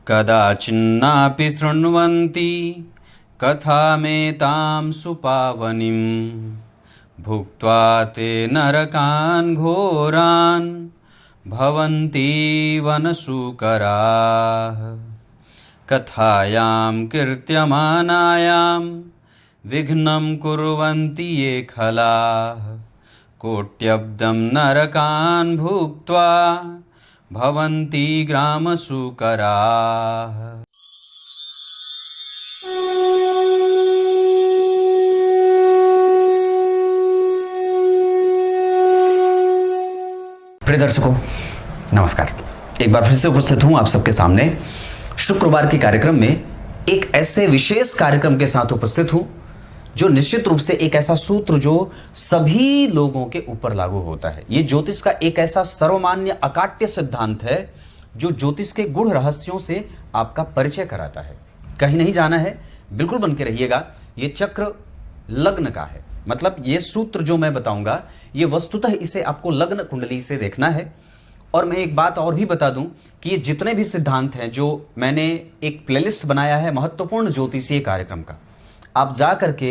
कदाचिन्नापि शृण्वन्ति कथामेतां सुपावनीं भुक्त्वा ते नरकान् घोरान् भवन्ति वनशूकराः। कथायां कीर्त्यमानायां विघ्नं कुर्वन्ति ये खलाः कोट्यब्दं नरकान् भुक्त्वा भवन्ति ग्रामशूकराः। प्रिय दर्शकों नमस्कार। एक बार फिर से उपस्थित हूं आप सबके सामने शुक्रवार के कार्यक्रम में। एक ऐसे विशेष कार्यक्रम के साथ उपस्थित हूं जो निश्चित रूप से एक ऐसा सूत्र जो सभी लोगों के ऊपर लागू होता है। ये ज्योतिष का एक ऐसा सर्वमान्य अकाट्य सिद्धांत है जो ज्योतिष के गूढ़ रहस्यों से आपका परिचय कराता है। कहीं नहीं जाना है, बिल्कुल बन के रहिएगा। ये चक्र लग्न का है, मतलब ये सूत्र जो मैं बताऊंगा ये वस्तुतः इसे आपको लग्न कुंडली से देखना है। और मैं एक बात और भी बता दूं कि ये जितने भी सिद्धांत हैं, जो मैंने एक प्लेलिस्ट बनाया है महत्वपूर्ण ज्योतिषीय कार्यक्रम का, आप जा करके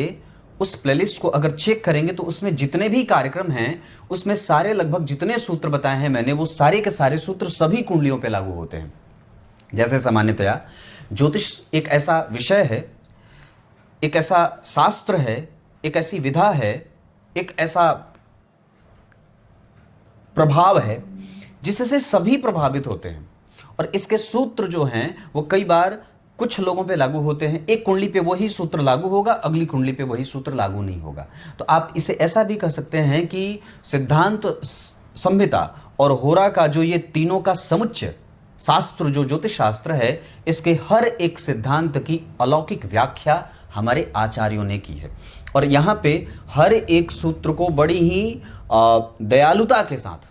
उस प्लेलिस्ट को अगर चेक करेंगे तो उसमें जितने भी कार्यक्रम हैं उसमें सारे लगभग जितने सूत्र बताए हैं मैंने, वो सारे के सारे सूत्र सभी कुंडलियों पे लागू होते हैं। जैसे सामान्यतया ज्योतिष एक ऐसा विषय है, एक ऐसा शास्त्र है, एक ऐसी विधा है, एक ऐसा प्रभाव है जिससे सभी प्रभावित होते हैं। और इसके सूत्र जो हैं वो कई बार कुछ लोगों पे लागू होते हैं। एक कुंडली पे वही सूत्र लागू होगा, अगली कुंडली पे वही सूत्र लागू नहीं होगा। तो आप इसे ऐसा भी कह सकते हैं कि सिद्धांत, संहिता और होरा का जो ये तीनों का समुच्चय शास्त्र जो ज्योतिष शास्त्र है, इसके हर एक सिद्धांत की अलौकिक व्याख्या हमारे आचार्यों ने की है। और यहाँ पे हर एक सूत्र को बड़ी ही दयालुता के साथ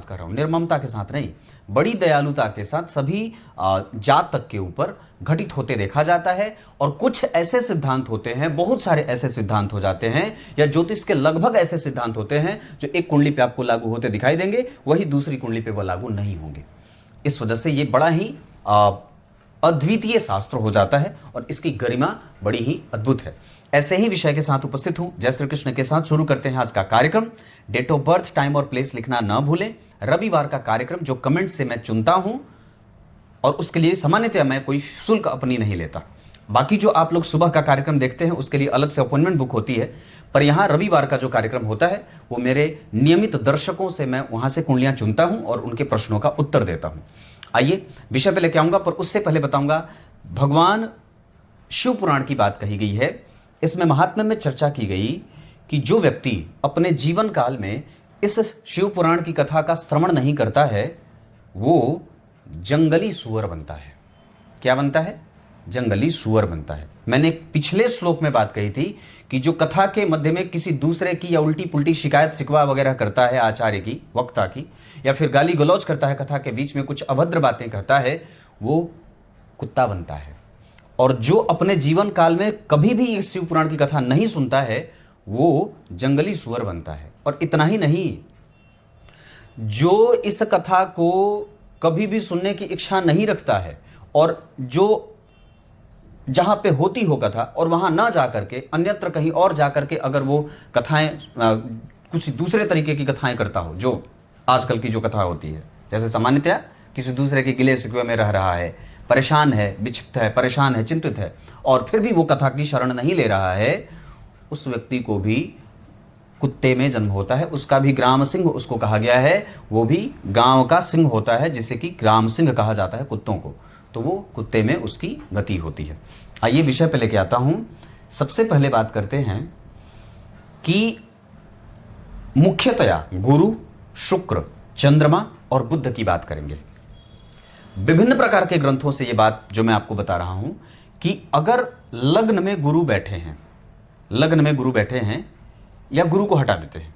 कर रहा हूँ, निर्ममता के साथ नहीं, बड़ी दयालुता के साथ सभी जातक के ऊपर घटित होते देखा जाता है। और कुछ ऐसे सिद्धांत होते हैं, बहुत सारे ऐसे सिद्धांत हो जाते हैं, या ज्योतिष के लगभग ऐसे सिद्धांत होते हैं जो एक कुंडली पे आपको लागू होते दिखाई देंगे, वही दूसरी कुंडली पे वो लागू नहीं होंगे। इस वजह से ये बड़ा ही अद्वितीय शास्त्र हो जाता है और इसकी गरिमा बड़ी ही अद्भुत है। ऐसे ही विषय के साथ उपस्थित हूं जय श्री कृष्ण के साथ। शुरू करते हैं आज का कार्यक्रम। डेट ऑफ बर्थ, टाइम और प्लेस लिखना ना भूलें। रविवार का कार्यक्रम जो कमेंट से मैं चुनता हूं और उसके लिए सामान्यतः मैं कोई शुल्क अपनी नहीं लेता। बाकी जो आप लोग सुबह का कार्यक्रम देखते हैं उसके लिए अलग से अपॉइंटमेंट बुक होती है, पर यहाँ रविवार का जो कार्यक्रम होता है वो मेरे नियमित दर्शकों से मैं वहां से कुंडलियां चुनता हूं और उनके प्रश्नों का उत्तर देता हूं। आइए विषय पे लेके आऊंगा, पर उससे पहले बताऊंगा भगवान शिव पुराण की बात कही गई है। इसमें महात्म्य में चर्चा की गई कि जो व्यक्ति अपने जीवन काल में इस शिव पुराण की कथा का श्रवण नहीं करता है वो जंगली सुअर बनता है। क्या बनता है? जंगली सुअर बनता है। मैंने एक पिछले श्लोक में बात कही थी कि जो कथा के मध्य में किसी दूसरे की या उल्टी पुल्टी शिकायत शिकवा वगैरह करता है आचार्य की, वक्ता की, या फिर गाली गलौज करता है, कथा के बीच में कुछ अभद्र बातें कहता है, वो कुत्ता बनता है। और जो अपने जीवन काल में कभी भी इस शिव पुराण की कथा नहीं सुनता है वो जंगली सुअर बनता है। और इतना ही नहीं, जो इस कथा को कभी भी सुनने की इच्छा नहीं रखता है और जो जहां पे होती हो कथा और वहां ना जा करके अन्यत्र कहीं और जा करके अगर वो कथाएं कुछ दूसरे तरीके की कथाएं करता हो, जो आजकल की जो कथा होती है, जैसे सामान्यतया किसी दूसरे के गिले शिकवे में रह रहा है, परेशान है, विक्षिप्त है, परेशान है, चिंतित है, और फिर भी वो कथा की शरण नहीं ले रहा है, उस व्यक्ति को भी कुत्ते में जन्म होता है। उसका भी ग्राम सिंह उसको कहा गया है, वो भी गांव का सिंह होता है, जिसे कि ग्राम सिंह कहा जाता है कुत्तों को। तो वो कुत्ते में उसकी गति होती है। आइए विषय पे लेके आता हूं। सबसे पहले बात करते हैं कि मुख्यतया गुरु, शुक्र, चंद्रमा और बुध की बात करेंगे। विभिन्न प्रकार के ग्रंथों से ये बात जो मैं आपको बता रहा हूं कि अगर लग्न में गुरु बैठे हैं या गुरु को हटा देते हैं,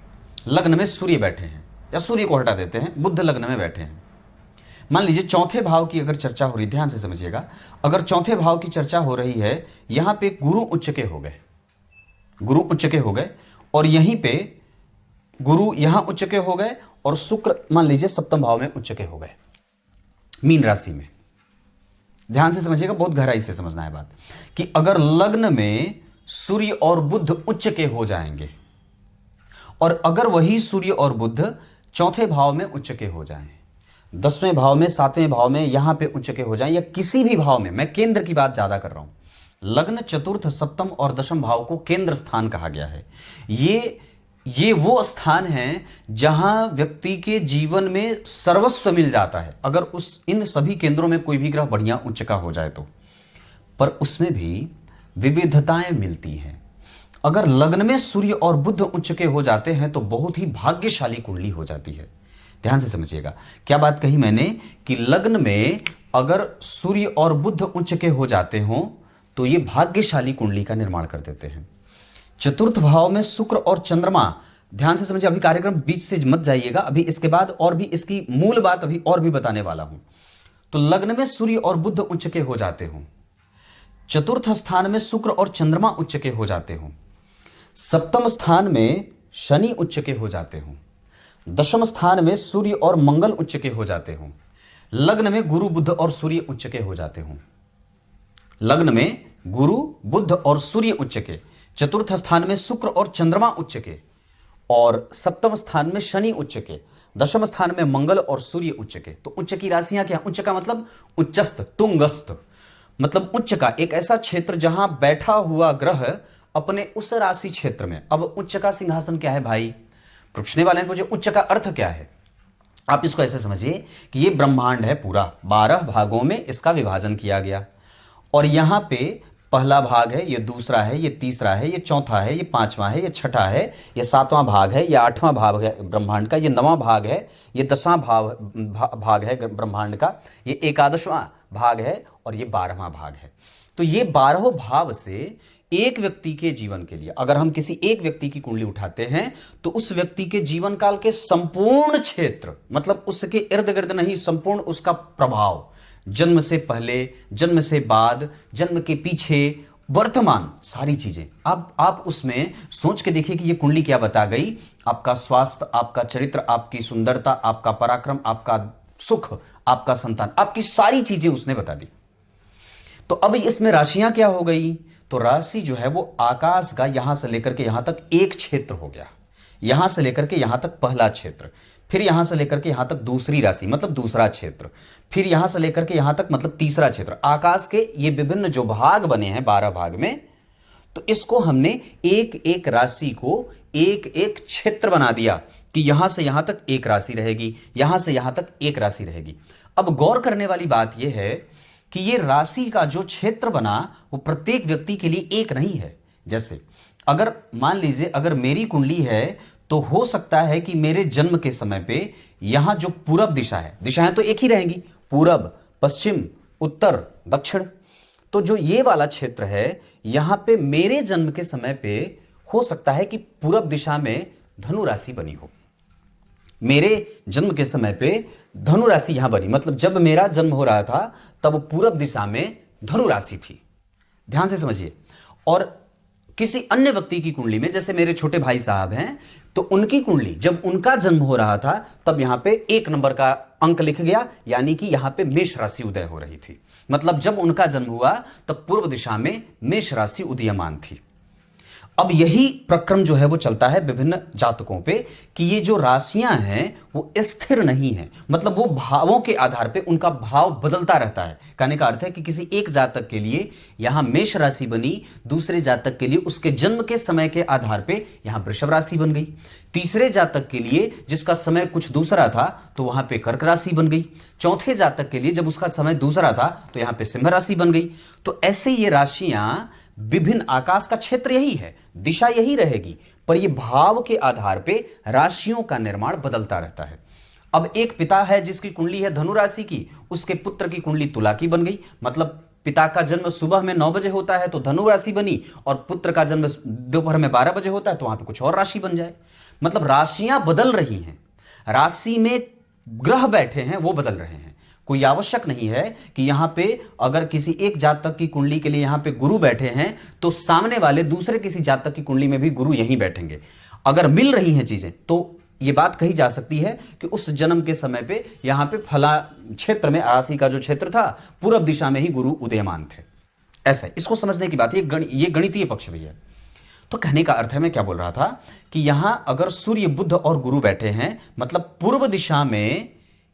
लग्न में सूर्य बैठे हैं या सूर्य को हटा देते हैं, बुध लग्न में बैठे हैं, मान लीजिए चौथे भाव की अगर चर्चा हो रही, ध्यान से समझिएगा, अगर चौथे भाव की चर्चा हो रही है, यहां पे गुरु उच्च के हो गए और यहीं पे गुरु यहां उच्च के हो गए और शुक्र मान लीजिए सप्तम भाव में उच्च के हो गए, मीन राशि में। ध्यान से समझिएगा, बहुत गहराई से समझना है बात, कि अगर लग्न में सूर्य और बुध उच्च के हो जाएंगे और अगर वही सूर्य और बुध चौथे भाव में उच्च के हो जाएं, 10वें भाव में, 7वें भाव में, यहां पे उच्च के हो जाएं, या किसी भी भाव में, मैं केंद्र की बात ज्यादा कर रहा हूं। लग्न, चतुर्थ, सप्तम और दशम भाव को केंद्र स्थान कहा गया है। ये वो स्थान है जहां व्यक्ति के जीवन में सर्वस्व मिल जाता है, अगर इन सभी केंद्रों में कोई भी ग्रह बढ़िया उच्च का हो जाए तो। पर उसमें भी विविधताएं मिलती हैं। अगर लग्न में सूर्य और बुध उच्च के हो जाते हैं तो बहुत ही भाग्यशाली कुंडली हो जाती है। ध्यान से समझिएगा, क्या बात कही मैंने, कि लग्न में अगर सूर्य और बुध उच्च के हो जाते हों तो ये भाग्यशाली कुंडली का निर्माण कर देते हैं। चतुर्थ भाव में शुक्र और चंद्रमा, ध्यान से समझिए, अभी कार्यक्रम बीच से मत जाइएगा, अभी इसके बाद और भी इसकी मूल बात अभी और भी बताने वाला हूं। तो लग्न में सूर्य और बुध उच्च के हो जाते हों, चतुर्थ स्थान में शुक्र और चंद्रमा उच्च के हो जाते हों, सप्तम स्थान में शनि उच्च के हो जाते हों, दशम स्थान में सूर्य और मंगल उच्च के हो जाते हों, लग्न में गुरु बुध और सूर्य उच्च के हो जाते हों, लग्न में गुरु बुध और सूर्य उच्च के, चतुर्थ स्थान में शुक्र और चंद्रमा उच्च के, और सप्तम स्थान में शनि उच्च के, दशम स्थान में मंगल और सूर्य उच्च के। तो उच्च की राशियां क्या? उच्च का मतलब उच्चस्थ, तुंगस्थ, मतलब उच्च का एक ऐसा क्षेत्र जहां बैठा हुआ ग्रह अपने उस राशि क्षेत्र में। अब उच्च का सिंहासन क्या है भाई? पूछने वाले ने पूछे उच्च का अर्थ क्या है। आप इसको ऐसे समझिए कि ये ब्रह्मांड है पूरा, 12 भागों में इसका विभाजन किया गया, और यहां पे पहला भाग है, ये दूसरा है, ये तीसरा है, ये चौथा है, ये पांचवा है, ये छठा है, ये सातवां भाग है, ये आठवां भाग है ब्रह्मांड का, ये नवां भाग है, ये 10वां भाग है ब्रह्मांड का, ये 11वां भाग है, और ये 12वां भाग है। तो ये 12 भाव से एक व्यक्ति के जीवन के लिए, अगर हम किसी एक व्यक्ति की कुंडली उठाते हैं तो उस व्यक्ति के जीवन काल के संपूर्ण क्षेत्र, मतलब उसके इर्द गिर्द नहीं, संपूर्ण उसका प्रभाव, जन्म से पहले, जन्म से बाद, जन्म के पीछे, वर्तमान, सारी चीजें आप उसमें सोच के देखिए कि ये कुंडली क्या बता गई। आपका स्वास्थ्य, आपका चरित्र, आपकी सुंदरता, आपका पराक्रम, आपका सुख, आपका संतान, आपकी सारी चीजें उसने बता दी। तो अब इसमें राशियां क्या हो गई? तो राशि जो है वो आकाश का यहां से लेकर के यहां तक एक क्षेत्र हो गया, यहां से लेकर के यहां तक पहला क्षेत्र, फिर यहां से लेकर के यहां तक दूसरी राशि मतलब दूसरा क्षेत्र, फिर यहां से लेकर के यहां तक मतलब तीसरा क्षेत्र। आकाश के ये विभिन्न जो भाग बने हैं 12 भाग में, तो इसको हमने एक एक राशि को एक एक क्षेत्र बना दिया कि यहां से यहां तक एक राशि रहेगी, यहां से यहां तक एक राशि रहेगी। अब गौर करने वाली बात यह है कि ये राशि का जो क्षेत्र बना वो प्रत्येक व्यक्ति के लिए एक नहीं है। जैसे अगर मान लीजिए अगर मेरी कुंडली है तो हो सकता है कि मेरे जन्म के समय पे यहां जो पूरब दिशा है, दिशाएं तो एक ही रहेंगी, पूरब, पश्चिम, उत्तर, दक्षिण। तो जो ये वाला क्षेत्र है यहां पे मेरे जन्म के समय पे हो सकता है कि पूरब दिशा में धनु राशि बनी हो। मेरे जन्म के समय पे धनु राशि यहां बनी, मतलब जब मेरा जन्म हो रहा था तब पूरब दिशा में धनु राशि थी। ध्यान से समझिए। और किसी अन्य व्यक्ति की कुंडली में, जैसे मेरे छोटे भाई साहब हैं, तो उनकी कुंडली जब उनका जन्म हो रहा था तब यहां पे 1 नंबर का अंक लिख गया, यानी कि यहां पे मेष राशि उदय हो रही थी। मतलब जब उनका जन्म हुआ तब पूर्व दिशा में मेष राशि उदीयमान थी। अब यही प्रक्रम जो है वो चलता है विभिन्न जातकों पे कि ये जो राशियां हैं वो स्थिर नहीं है, मतलब वो भावों के आधार पे उनका भाव बदलता रहता है। कहने का अर्थ है कि किसी एक जातक के लिए यहां मेष राशि बनी, दूसरे जातक के लिए उसके जन्म के समय के आधार पे यहां वृषभ राशि बन गई, तीसरे जातक के लिए जिसका समय कुछ दूसरा था तो वहां पे कर्क राशि बन गई, चौथे जातक के लिए जब उसका समय दूसरा था तो यहां पे सिंह राशि बन गई। तो ऐसे ये राशियां विभिन्न, आकाश का क्षेत्र यही है, दिशा यही रहेगी, पर ये भाव के आधार पे राशियों का निर्माण बदलता रहता है। अब एक पिता है जिसकी कुंडली है धनु राशि की, उसके पुत्र की कुंडली तुला की बन गई, मतलब पिता का जन्म सुबह में 9 बजे होता है तो धनु राशि बनी, और पुत्र का जन्म दोपहर में 12 बजे होता है तो वहां पे कुछ और राशि बन जाए। मतलब राशियां बदल रही हैं, राशि में ग्रह बैठे हैं वो बदल रहे हैं। कोई आवश्यक नहीं है कि यहां पे अगर किसी एक जातक की कुंडली के लिए यहां पे गुरु बैठे हैं तो सामने वाले दूसरे किसी जातक की कुंडली में भी गुरु यहीं बैठेंगे। अगर मिल रही हैं चीजें तो ये बात कही जा सकती है कि उस जन्म के समय पे यहां पे फला क्षेत्र में, आरासी का जो क्षेत्र था, पूर्व दिशा में ही गुरु उदयमान थे। ऐसा इसको समझने की बात है, ये गणितीय पक्ष भी है। तो कहने का अर्थ है, मैं क्या बोल रहा था कि यहां अगर सूर्य, बुध और गुरु बैठे हैं, मतलब पूर्व दिशा में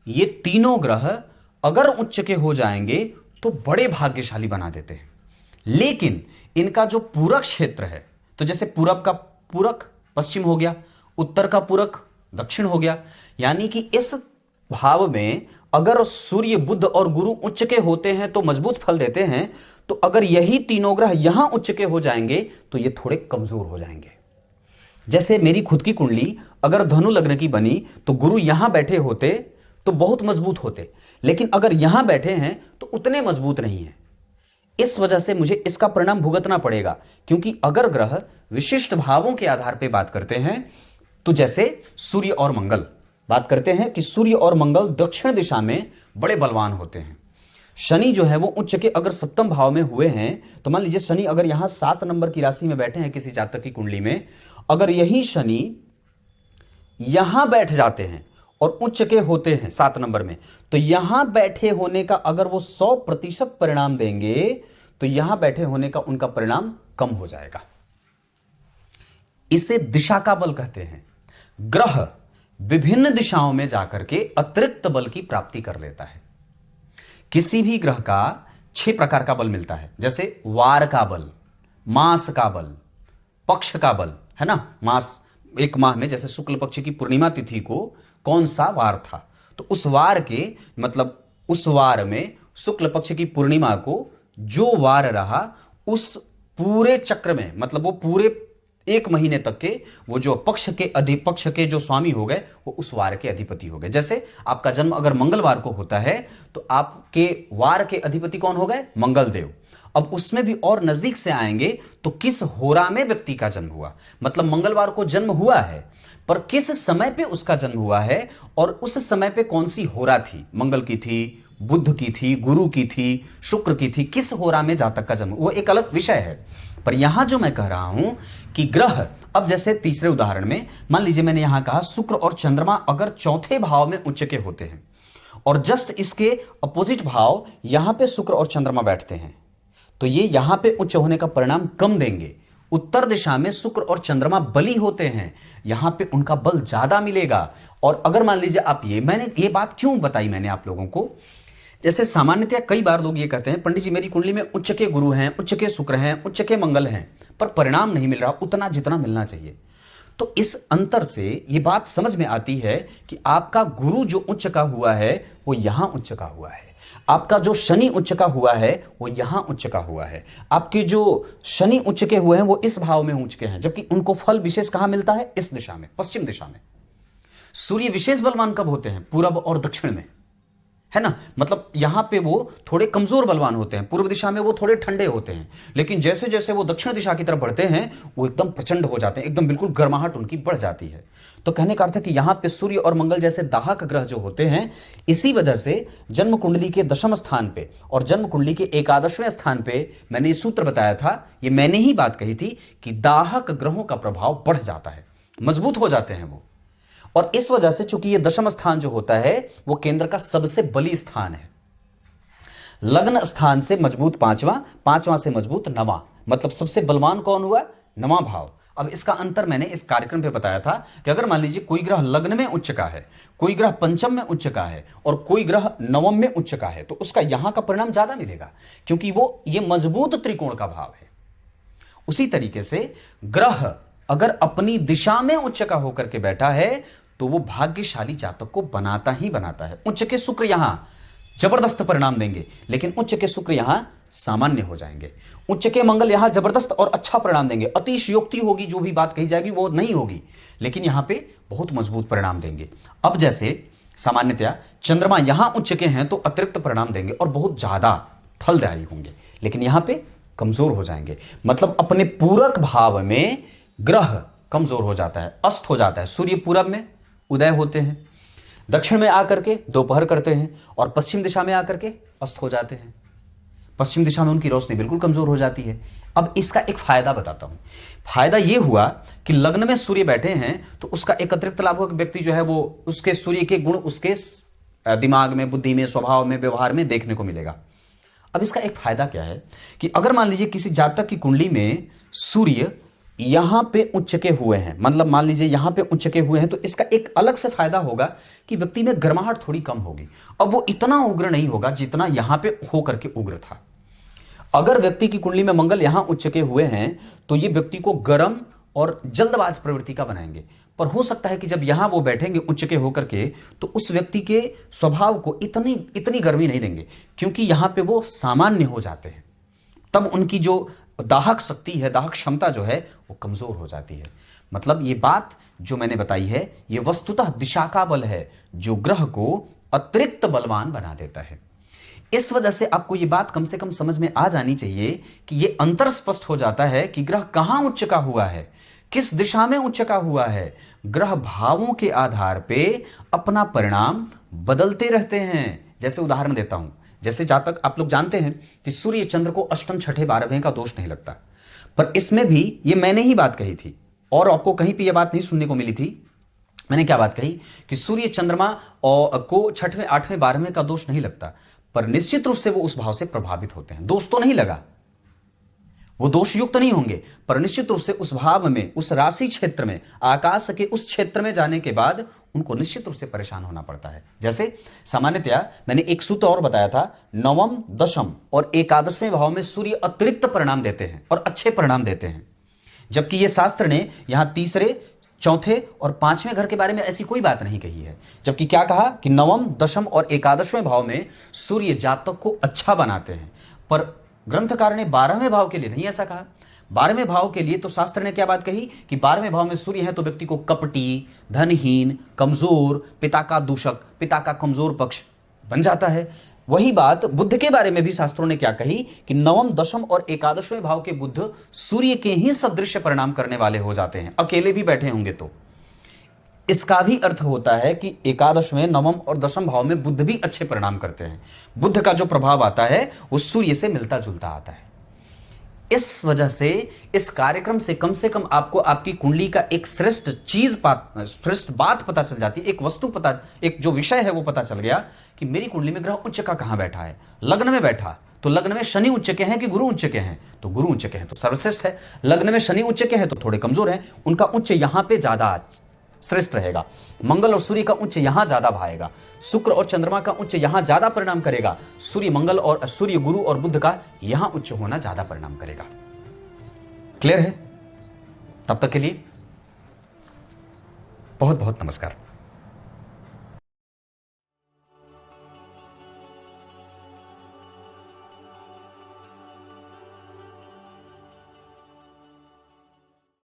ये तीनों ग्रह अगर उच्च के हो जाएंगे तो बड़े भाग्यशाली बना देते हैं। लेकिन इनका जो पूरक क्षेत्र है, तो जैसे पूरब का पूरक पश्चिम हो गया, उत्तर का पूरक दक्षिण हो गया, यानी कि इस भाव में अगर सूर्य, बुध और गुरु उच्च के होते हैं तो मजबूत फल देते हैं, तो अगर यही तीनों ग्रह यहां उच्च के हो जाएंगे तो ये थोड़े कमजोर हो जाएंगे। जैसे मेरी खुद की कुंडली अगर धनु लग्न की बनी तो गुरु यहां बैठे होते तो बहुत मजबूत होते, लेकिन अगर यहां बैठे हैं तो उतने मजबूत नहीं है। इस वजह से मुझे इसका परिणाम भुगतना पड़ेगा, क्योंकि अगर ग्रह विशिष्ट भावों के आधार पर बात करते हैं, तो जैसे सूर्य और मंगल बात करते हैं कि सूर्य और मंगल दक्षिण दिशा में बड़े बलवान होते हैं। शनि जो है वो उच्च के अगर सप्तम भाव में हुए हैं, तो मान लीजिए शनि अगर यहां 7 नंबर की राशि में बैठे हैं किसी जातक की कुंडली में, अगर यही शनि यहां बैठ जाते हैं और उच्च के होते हैं 7 नंबर में, तो यहां बैठे होने का अगर वो 100% परिणाम देंगे तो यहां बैठे होने का उनका परिणाम कम हो जाएगा। इसे दिशा का बल कहते हैं। ग्रह विभिन्न दिशाओं में जाकर के अतिरिक्त बल की प्राप्ति कर लेता है। किसी भी ग्रह का 6 प्रकार का बल मिलता है, जैसे वार का बल, मास का बल, पक्ष का बल, है ना। मास, एक माह में जैसे शुक्ल पक्ष की पूर्णिमा तिथि को कौन सा वार था, तो उस वार के मतलब उस वार में शुक्ल पक्ष की पूर्णिमा को जो वार रहा, उस पूरे चक्र में मतलब वो पूरे 1 महीने तक के वो जो पक्ष के जो स्वामी हो गए वो उस वार के अधिपति हो गए। जैसे आपका जन्म अगर मंगलवार को होता है तो आपके वार के अधिपति कौन हो गए? मंगल देव। अब उसमें भी और नजदीक से आएंगे तो किस होरा में व्यक्ति का जन्म हुआ, मतलब मंगलवार को जन्म हुआ है पर किस समय पे उसका जन्म हुआ है और उस समय पे कौन सी होरा थी, मंगल की थी, बुध की थी, गुरु की थी, शुक्र की थी, किस होरा में जातक का जन्म, वो एक अलग विषय है। पर यहां जो मैं कह रहा हूं कि ग्रह, अब जैसे तीसरे उदाहरण में मान लीजिए मैंने यहां कहा शुक्र और चंद्रमा अगर चौथे भाव में उच्च के होते हैं और जस्ट इसके अपोजिट भाव यहां पे शुक्र और चंद्रमा बैठते हैं, तो ये यहां पे उच्च होने का परिणाम कम देंगे। उत्तर दिशा में शुक्र और चंद्रमा बली होते हैं, यहां पे उनका बल ज्यादा मिलेगा। और अगर मान लीजिए आप मैंने ये बात क्यों बताई मैंने आप लोगों को, जैसे सामान्यतः कई बार लोग ये कहते हैं पंडित जी मेरी कुंडली में उच्च के गुरु हैं, उच्च के शुक्र हैं, उच्च के मंगल हैं, पर परिणाम नहीं मिल रहा उतना जितना मिलना चाहिए। तो इस अंतर से ये बात समझ में आती है कि आपका गुरु जो उच्च का हुआ है वो यहां उच्च का हुआ है, आपका जो शनि उच्च का हुआ है वो यहां उच्च का हुआ है, आपके जो शनि उच्च के हुए हैं वो इस भाव में उच्च के हैं, जबकि उनको फल विशेष कहां मिलता है? इस दिशा में, पश्चिम दिशा में। सूर्य विशेष बलवान कब होते हैं? पूरब और दक्षिण में, है ना। मतलब यहां पे वो थोड़े कमजोर बलवान होते हैं, पूर्व दिशा में वो थोड़े ठंडे होते हैं, लेकिन जैसे जैसे वो दक्षिण दिशा की तरफ बढ़ते हैं वो एकदम प्रचंड हो जाते हैं, एकदम बिल्कुल गर्माहट उनकी बढ़ जाती है। तो कहने का अर्थ है कि यहां पे सूर्य और मंगल जैसे दाहक ग्रह जो होते हैं, इसी वजह से जन्म कुंडली के 10वें स्थान पे और जन्म कुंडली के 11वें स्थान पे मैंने ये सूत्र बताया था, ये मैंने ही बात कही थी कि दाहक ग्रहों का प्रभाव बढ़ जाता है, मजबूत हो जाते हैं वो। और इस वजह से चूंकि ये 10वां स्थान जो होता है वो केंद्र का सबसे बली स्थान है, लग्न स्थान से मजबूत 5वां, 5वां से मजबूत 9वां, मतलब सबसे बलवान कौन हुआ? 9वां भाव। अब इसका अंतर मैंने इस कार्यक्रम पे बताया था कि अगर मान लीजिए कोई ग्रह लग्न में उच्च का है, कोई ग्रह पंचम में उच्च का है और कोई ग्रह नवम में उच्च का है, तो उसका यहां का परिणाम ज्यादा मिलेगा क्योंकि वो ये मजबूत त्रिकोण का भाव है। उसी तरीके से ग्रह अगर अपनी दिशा में उच्च का होकर के बैठा है तो वो भाग्यशाली जातक को बनाता ही बनाता है। उच्च के शुक्र यहां जबरदस्त परिणाम देंगे, लेकिन उच्च के शुक्र यहां सामान्य हो जाएंगे। उच्च के मंगल यहां जबरदस्त और अच्छा परिणाम देंगे, अतिशयोक्ति होगी, जो भी बात कही जाएगी वो नहीं होगी, लेकिन यहां पे बहुत मजबूत परिणाम देंगे। अब जैसे सामान्यतया चंद्रमा यहां उच्च के हैं तो अतिरिक्त परिणाम देंगे और बहुत ज्यादा फलदायी होंगे, लेकिन यहां पे कमजोर हो जाएंगे, मतलब अपने पूरक भाव में ग्रह कमजोर हो जाता है, अस्त हो जाता है। सूर्य पूरब में उदय होते हैं, दक्षिण में आकर के दोपहर करते हैं और पश्चिम दिशा में आकर के अस्त हो जाते हैं। पश्चिम दिशा में उनकी रोशनी बिल्कुल कमजोर हो जाती है। अब इसका एक फायदा बताता हूं। फायदा यह हुआ कि लग्न में सूर्य बैठे हैं तो उसका एक अतिरिक्त लाभ हुआ कि व्यक्ति जो है वो उसके सूर्य के गुण उसके दिमाग में, बुद्धि में, स्वभाव में, व्यवहार में देखने को मिलेगा। अब इसका एक फायदा क्या है कि अगर मान लीजिए किसी जातक की कुंडली में सूर्य यहां पे उच्च के हुए हैं, मतलब मान लीजिए यहां पे उच्च के हुए हैं, तो इसका एक अलग से फायदा होगा कि व्यक्ति में गर्माहट थोड़ी कम होगी। अब वो इतना उग्र नहीं होगा जितना यहां पे होकर के उग्र था। अगर व्यक्ति की कुंडली में मंगल यहां उच्च के हुए हैं तो ये व्यक्ति को गर्म और जल्दबाज प्रवृत्ति का बनाएंगे। पर हो सकता है कि जब यहां वो बैठेंगे उच्च के होकर के तो उस व्यक्ति के स्वभाव को इतनी गर्मी नहीं देंगे, क्योंकि यहां पे वो सामान्य हो जाते हैं। तब उनकी जो दाहक शक्ति है, दाहक क्षमता जो है वो कमजोर हो जाती है। मतलब ये बात जो मैंने बताई है ये वस्तुतः दिशा का बल है जो ग्रह को अतिरिक्त बलवान बना देता है। इस वजह से आपको ये बात कम से कम समझ में आ जानी चाहिए कि ये अंतर स्पष्ट हो जाता है कि ग्रह कहां उच्च का हुआ है, किस दिशा में उच्च का हुआ है। ग्रह भावों के आधार पे अपना परिणाम बदलते रहते हैं। जैसे उदाहरण देता हूं, जैसे जातक आप लोग जानते हैं कि सूर्य चंद्र को अष्टम, छठे, 12वें का दोष नहीं लगता, पर इसमें भी ये मैंने ही बात कही थी और आपको कहीं पे ये बात नहीं सुनने को मिली थी। मैंने क्या बात कही कि सूर्य चंद्रमा को छठवें, 8वें, 12वें का दोष नहीं लगता, पर निश्चित रूप से वो उस भाव से प्रभावित होते हैं। दोष तो नहीं लगा, वो दोष युक्त नहीं होंगे, पर निश्चित रूप से उस भाव में, उस राशि क्षेत्र में, आकाश के उस क्षेत्र में जाने के बाद उनको निश्चित रूप से परेशान होना पड़ता है। जैसे सामान्यतया मैंने एक सूत्र और बताया था, नवम, दशम और एकादशवें भाव में सूर्य अतिरिक्त परिणाम देते हैं और अच्छे परिणाम देते हैं, जबकि ये शास्त्र ने यहां तीसरे, चौथे और 5वें घर के बारे में ऐसी कोई बात नहीं कही है। जबकि क्या कहा कि नवम, दशम और एकादशवें भाव में सूर्य जातक को अच्छा बनाते हैं, पर ग्रंथकार ने 12वें भाव के लिए नहीं ऐसा कहा। 12वें भाव के लिए तो शास्त्र ने क्या बात कही कि 12वें भाव में सूर्य है तो व्यक्ति को कपटी, धनहीन, कमजोर, पिता का दूषक, पिता का कमजोर पक्ष बन जाता है। वही बात बुध के बारे में भी शास्त्रों ने क्या कही कि नवम, दशम और एकादशवें भाव के बुध सूर्य के ही सदृश परिणाम करने वाले हो जाते हैं, अकेले भी बैठे होंगे तो। इसका भी अर्थ होता है कि एकादशवें, नवम और दशम भाव में बुध भी अच्छे परिणाम करते हैं। बुध का जो प्रभाव आता है वो सूर्य से मिलता जुलता आता है। इस वजह से इस कार्यक्रम से कम आपको आपकी कुंडली का एक श्रेष्ठ बात पता चल जाती है, एक वस्तु पता, एक जो विषय है वो पता चल गया कि मेरी कुंडली में ग्रह उच्च का कहां बैठा है। लग्न में बैठा तो लग्न में शनि उच्च के हैं कि गुरु उच्च के हैं, तो गुरु उच्च के हैं तो सर्वश्रेष्ठ है। लग्न में शनि उच्च के हैं तो थोड़े कमजोर हैं, उनका उच्च यहां पे ज्यादा श्रेष्ठ रहेगा। मंगल और सूर्य का उच्च यहां ज्यादा भाएगा, शुक्र और चंद्रमा का उच्च यहां ज्यादा परिणाम करेगा, सूर्य, मंगल और सूर्य, गुरु और बुध का यहां उच्च होना ज्यादा परिणाम करेगा। क्लियर है? तब तक के लिए बहुत बहुत नमस्कार।